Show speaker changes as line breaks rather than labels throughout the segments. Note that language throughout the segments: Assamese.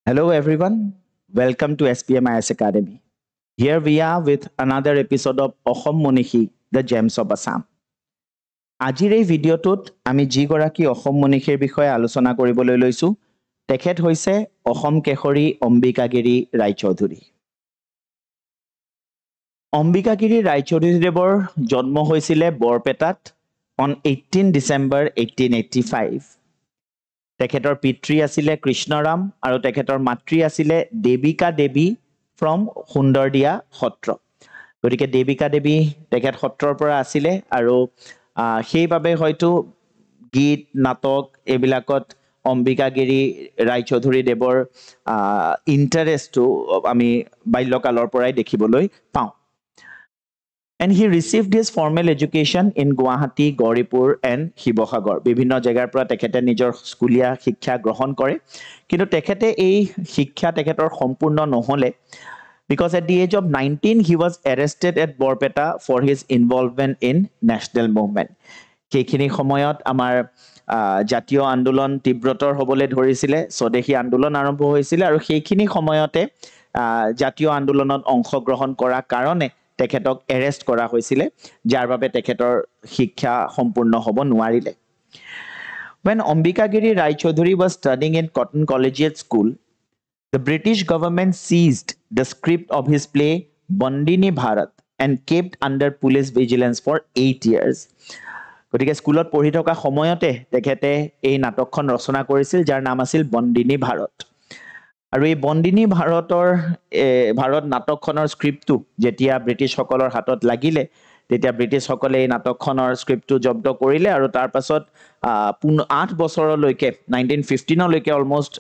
Hello, everyone. Welcome to SPMIS Academy. Here we are with another episode of Ohom Monishi, The Gems of Assam. আজিৰ এই ভিডিঅ'টোত আমি যিগৰাকী অসম মনীষীৰ বিষয়ে আলোচনা কৰিবলৈ লৈছোঁ তেখেত হৈছে অসম কেশৰী অম্বিকাগিৰি ৰায়চৌধুৰী। অম্বিকাগিৰি ৰায়চৌধুৰীদেৱৰ জন্ম হৈছিলে বৰপেটাত অন 18 ডিচেম্বৰ 1885। তেখেতৰ পিতৃ আছিলে কৃষ্ণৰাম আৰু তেখেতৰ মাতৃ আছিলে দেৱিকা দেৱী ফ্ৰম সুন্দৰদিয়া সত্ৰ। গতিকে দেৱিকা দেৱী তেখেত সত্ৰৰ পৰা আছিলে আৰু সেইবাবে হয়তো গীত নাটক এইবিলাকত অম্বিকাগিৰি ৰায়চৌধুৰী দেৱৰ ইণ্টাৰেষ্টটো আমি বাল্যকালৰ পৰাই দেখিবলৈ পাওঁ। And he received his formal education in Guwahati, Gauripur and Shivasagar. বিভিন্ন জেগাৰ পৰা তেখেতে নিজৰ স্কুলীয়া শিক্ষা গ্ৰহণ কৰে, কিন্তু তেখেতে এই শিক্ষা তেখেতৰ সম্পূৰ্ণ নহ'লে because at the age of 19 he was arrested at Borpeta for his involvement in national movement. সেইখিনি সময়ত আমাৰ জাতীয় আন্দোলন তীব্ৰতৰ হ'বলৈ ধৰিছিলে, স্বদেশী আন্দোলন আৰম্ভ হৈছিলে আৰু সেইখিনি সময়তে জাতীয় আন্দোলনত অংশগ্ৰহণ কৰাৰ কাৰণে তেখেতক এৰেষ্ট কৰা হৈছিলে, যাৰ বাবে তেখেতৰ শিক্ষা সম্পূৰ্ণ হ'ব নোৱাৰিলে। When Ambikagiri Raychaudhuri was studying in Cotton Collegiate School, the British government seized the script of his play Bandini Bharat and kept under police vigilance for 8 years. গতিকে স্কুলত পঢ়ি থকা সময়তে তেখেতে এই নাটকখন ৰচনা কৰিছিল, যাৰ নাম আছিল বন্দিনী ভাৰত। আৰু এই বন্দিনী ভাৰত নাটকখনৰ স্ক্ৰিপ্টটো যেতিয়া ব্ৰিটিছসকলৰ হাতত লাগিলে, তেতিয়া ব্ৰিটিছসকলে এই নাটকখনৰ স্ক্ৰিপ্টটো জব্দ কৰিলে আৰু তাৰ পাছত 8 বছৰলৈকে 1915লৈকে অলমষ্ট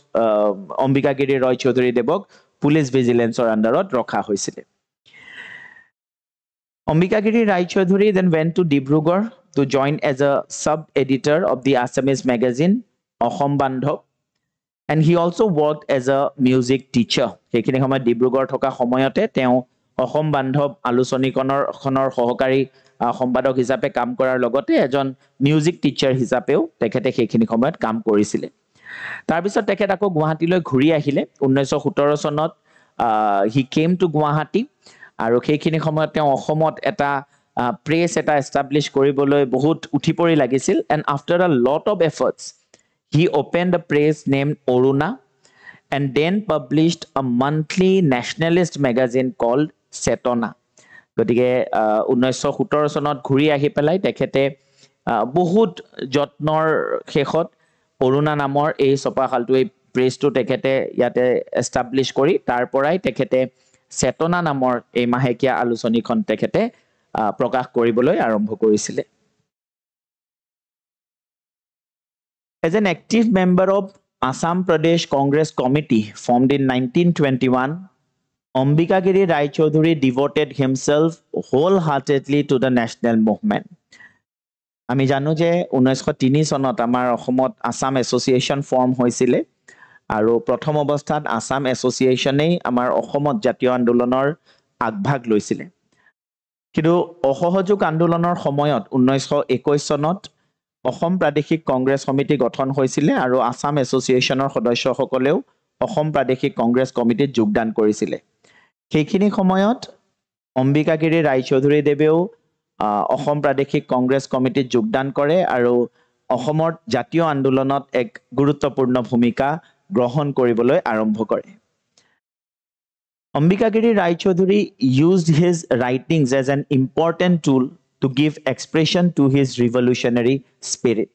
অম্বিকাগিৰি ৰায়চৌধুৰী দেৱক পুলিচ ভিজিলেন্সৰ আণ্ডাৰত ৰখা হৈছিলে। Ambikagiri Raychaudhuri then went to Dibrugarh to join as a sub-editor of the Assamese magazine Ohom Bandhav, and he also worked as a music teacher. সেইখিনি সময়ত ডিব্ৰুগড় থকা সময়তে তেওঁ অসম বান্ধৱ আলোচনীখনৰ সহকাৰী সম্পাদক হিচাপে কাম কৰাৰ লগতে এজন মিউজিক টিচাৰ হিচাপেও তেখেতে সেইখিনি সময়ত কাম কৰিছিলে। তাৰপিছত তেখেত আকৌ গুৱাহাটীলৈ ঘূৰি আহিলে 1917 চনত। হি কেম টু গুৱাহাটী আৰু সেইখিনি সময়ত তেওঁ অসমত এটা প্ৰেছ এটা এষ্টাব্লিছ কৰিবলৈ বহুত উঠি পৰি লাগিছিল, এণ্ড আফটাৰ আ lot of efforts he opened a press named Oruna and then published a monthly nationalist magazine called Setona. গতিকে 1917 চনত ঘূৰি আহি পেলাই তেখেতে বহুত যত্নৰ শেষত অৰুণা নামৰ এই ছপাশালটো এই প্ৰেছটো তেখেতে ইয়াতে এষ্টাব্লিছ কৰি তাৰ পৰাই তেখেতে চেতনা নামৰ এই মাহেকীয়া আলোচনীখন তেখেতে প্ৰকাশ কৰিবলৈ আৰম্ভ কৰিছিলে। As an active member of Assam Pradesh Congress Committee formed in 1921, Ambikagiri Raychaudhuri devoted himself wholeheartedly to the national movement. আমি জানো যে 1903 চনত আমাৰ অসমত আসাম এছ'চিয়েশ্যন ফৰ্ম হৈছিলে আৰু প্ৰথম অৱস্থাত আসাম এছ'চিয়েশ্যনেই আমাৰ অসমত জাতীয় আন্দোলনৰ আগভাগ লৈছিলে। কিন্তু অসহযোগ আন্দোলনৰ সময়ত 1921 চনত অসম প্ৰাদেশিক কংগ্ৰেছ সমিতি গঠন হৈছিলে আৰু আসাম এছ'চিয়েশ্যনৰ সদস্যসকলেও অসম প্ৰাদেশিক কংগ্ৰেছ কমিটিত যোগদান কৰিছিলে। সেইখিনি সময়ত অম্বিকাগিৰি ৰায়চৌধুৰী দেৱেও অসম প্ৰাদেশিক কংগ্ৰেছ কমিটিত যোগদান কৰে আৰু অসমৰ জাতীয় আন্দোলনত এক গুৰুত্বপূৰ্ণ ভূমিকা গ্ৰহণ কৰিবলৈ আৰম্ভ কৰে। Ambikagiri Raychaudhuri used his writings as an important tool to give expression to his revolutionary spirit.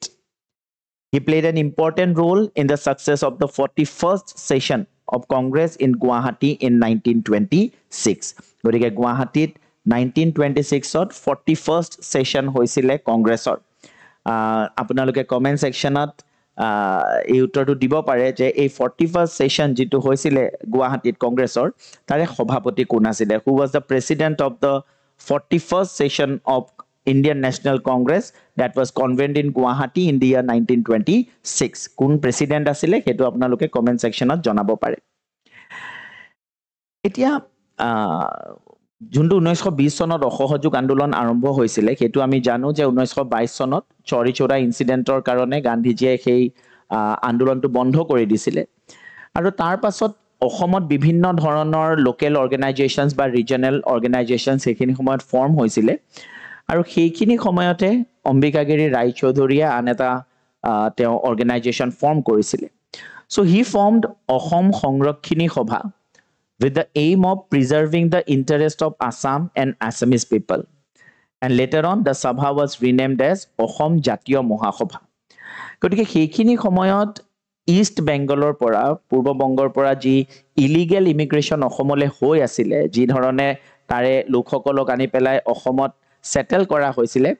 He played an important role in the success of the 41st session of Congress in Guwahati in 1926. গতিকে গুৱাহাটীত 1926ত 41st session হৈছিলে কংগ্ৰেছৰ। আপোনালোকে কমেণ্ট ছেকশ্যনত এই উত্তৰটো দিব পাৰে যে এই 41st session যিটো হৈছিলে গুৱাহাটীত কংগ্ৰেছৰ তাৰে সভাপতি কোন আছিলে? Who was the president of the 41st session of Indian National Congress that was convened in Guwahati in the year 1926? কোন প্ৰেচিডেণ্ট আছিলে সেইটো আপোনালোকে কমেণ্ট ছেকশ্যনত জনাব পাৰে। এতিয়া যোনটো 1920 চনত অসহযোগ আন্দোলন আৰম্ভ হৈছিলে সেইটো আমি জানো যে 1922 চনত চৌৰি চৌৰা ইনচিডেণ্টৰ কাৰণে গান্ধীজীয়ে সেই আন্দোলনটো বন্ধ কৰি দিছিলে আৰু তাৰ পাছত অসমত বিভিন্ন ধৰণৰ লোকেল অৰ্গেনাইজেশ্যনছ বা ৰিজনেল অৰ্গেনাইজেশ্যনছ সেইখিনি সময়ত ফৰ্ম হৈছিলে আৰু সেইখিনি সময়তে অম্বিকাগিৰি ৰায়চৌধুৰীয়ে আন এটা তেওঁ অৰ্গেনাইজেশ্যন ফৰ্ম কৰিছিলে so he formed অসম সংৰক্ষিণী সভা with the aim of preserving the interest of Assam and Assamese people and later on the sabha was renamed as Assam জাতীয় মহাসভা গতিকে সেইখিনি সময়ত ইষ্ট বেংগলৰ পৰা পূৰ্ববংগৰ পৰা যি ইলিগেল ইমিগ্ৰেশ্যন অসমলৈ হৈ আছিলে যি ধৰণে তাৰে লোকসকলক আনি পেলাই অসমত সেটেল কৰা হৈছিলে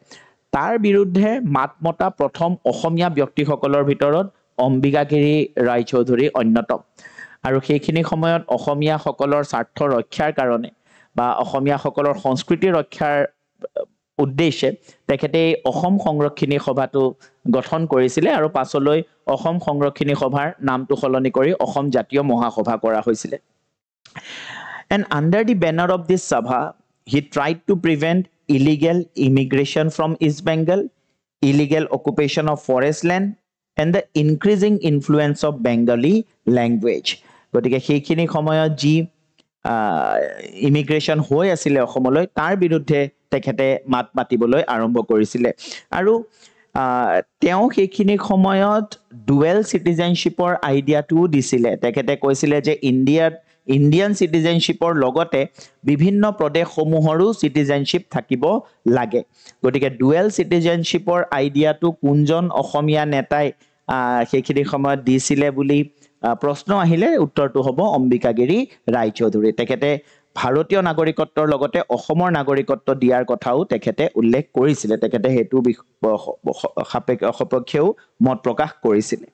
তাৰ বিৰুদ্ধে মাতমতা প্ৰথম অসমীয়া ব্যক্তিসকলৰ ভিতৰত অম্বিকাগিৰি ৰায়চৌধুৰী অন্যতম আৰু সেইখিনি সময়ত অসমীয়াসকলৰ স্বাৰ্থ ৰক্ষাৰ কাৰণে বা অসমীয়াসকলৰ সংস্কৃতি ৰক্ষাৰ উদ্দেশ্যে তেখেতে অসম সংৰক্ষিণী সভাটো গঠন কৰিছিলে আৰু পাছলৈ অসম সংৰক্ষিণী সভাৰ নামটো সলনি কৰি অসম জাতীয় মহাসভা কৰা হৈছিলে and under the banner of this sabha he tried to prevent illegal immigration from East Bengal illegal occupation of forest land and the increasing influence of Bengali language গতিকে সেইখিনি সময়ত যি ইমিগ্ৰেশ্যন হৈ আছিলে অসমলৈ তাৰ বিৰুদ্ধে তেখেতে মাত মাতিবলৈ আৰম্ভ কৰিছিলে আৰু তেওঁ সেইখিনি সময়ত ডুৱেল সিটিজেনশ্বিপৰ আইডিয়াটো দিছিলে তেখেতে কৈছিলে যে ইণ্ডিয়ান সিটিজেনশ্বিপৰ লগতে বিভিন্ন প্ৰদেশসমূহৰো সিটিজেনশ্বিপ থাকিব লাগে গতিকে ডুৱেল সিটিজেনশ্বিপৰ আইডিয়াটো কোনজন অসমীয়া নেতাই সেইখিনি সময়ত দিছিলে বুলি প্ৰশ্ন আহিলে উত্তৰটো হ'ব অম্বিকাগিৰি ৰায়চৌধুৰী তেখেতে ভাৰতীয় নাগৰিকত্বৰ লগতে অসমৰ নাগৰিকত্ব দিয়াৰ কথাও তেখেতে উল্লেখ কৰিছিলে তেখেতে হেতু সপক্ষেও মত প্ৰকাশ কৰিছিলে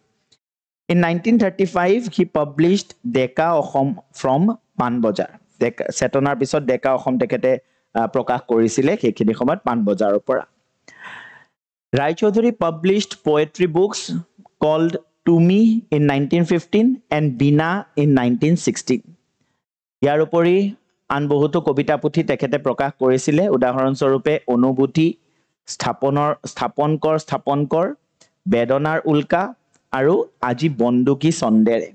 In 1935 he published Deka Ahom from Panbazar চেতনাৰ পিছত ডেকা অসম তেখেতে প্ৰকাশ কৰিছিলে সেইখিনি সময়ত পানবজাৰৰ পৰা Raychaudhuri published poetry books called To Me in 1915 and Bina in 1916 ইয়াৰ উপৰি আন বহুতো কবিতা পুথি তেখেতে প্ৰকাশ কৰিছিলে উদাহৰণস্বৰূপে অনুভূতি স্থাপনকৰ বেদনাৰ উল্কা আৰু আজি বন্দুকি চন্দেৰে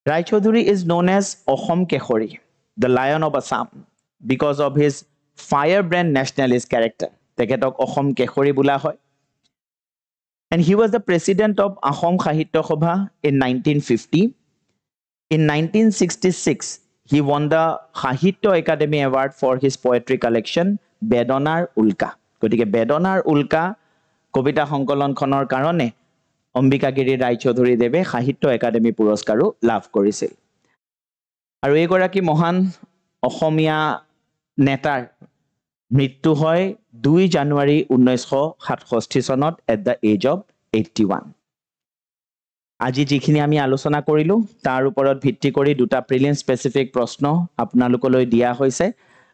Raychaudhuri is known as Ahom Keshori the lion of Assam because of his firebrand nationalist character তেখেতক অসম কেশৰী বোলা হয় and he was the president of Ahom Sahitya Sabha in 1950 in 1966 he won the Sahitya Academy Award for his poetry collection Bedonar Ulka গতিকে বেদনাৰ উল্কা কবিতা সংকলনখনৰ কাৰণে অম্বিকাগিৰি ৰায়চৌধুৰী দেৱে সাহিত্য একাডেমী পুৰস্কাৰো লাভ কৰিছিল আৰু এইগৰাকী মহান অসমীয়া নেতাৰ মৃত্যু হয় 2 জানুৱাৰী 1967 চনত এট দ্য এজ অফ 81 আজি যিখিনি আমি আলোচনা কৰিলো তাৰ ওপৰত ভিত্তি কৰি দুটা প্ৰিলিম স্পেচিফিক প্ৰশ্ন আপোনালোকলৈ দিয়া হৈছে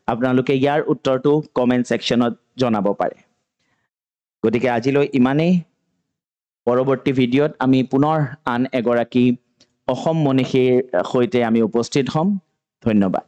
আপোনালোকে ইয়াৰ উত্তৰটো কমেন্ট সেকশনত জনাব পাৰে গতিকে আজিলৈ ইমানেই পৰৱৰ্তী ভিডিঅত আমি পুনৰ আন এগৰাকী অসম মনীষীৰ সৈতে আমি উপস্থিত হ'ম ধন্যবাদ